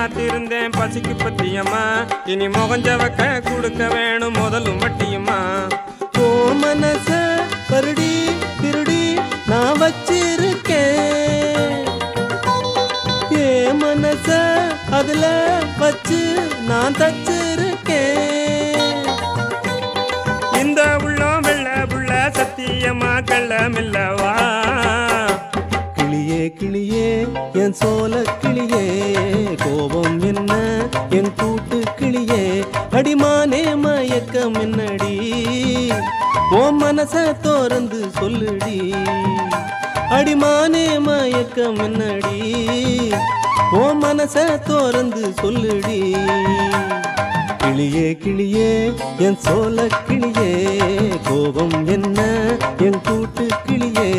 காத்திருந்தேன் பசிக்கு பத்தியம்மா இனி முகஞ்சவக்க கொடுக்க வேணும் முதலும் வட்டியம்மா ஓ மனச பருடி திருடி நான் வச்சிருக்கேன் ஏ மனச அதுல வச்சு நான் தச்சிருக்கேன் இந்த உள்ளம் வெள்ள புள்ள சத்தியமா கள்ளமில்லவா கிளியே கிளியே என் சோல கிளியே கோபம் என்ன என் கூட்டு கிளியே அடிமானே மயக்கம் என்னடி ஓ மனச தோறந்து சொல்லுடி அடிமானே மயக்கம் என்னடி ஓ மனச தோறந்து சொல்லுடி கிளியே கிளியே என் சோல கிளியே கோபம் என்ன என் கூட்டு கிளியே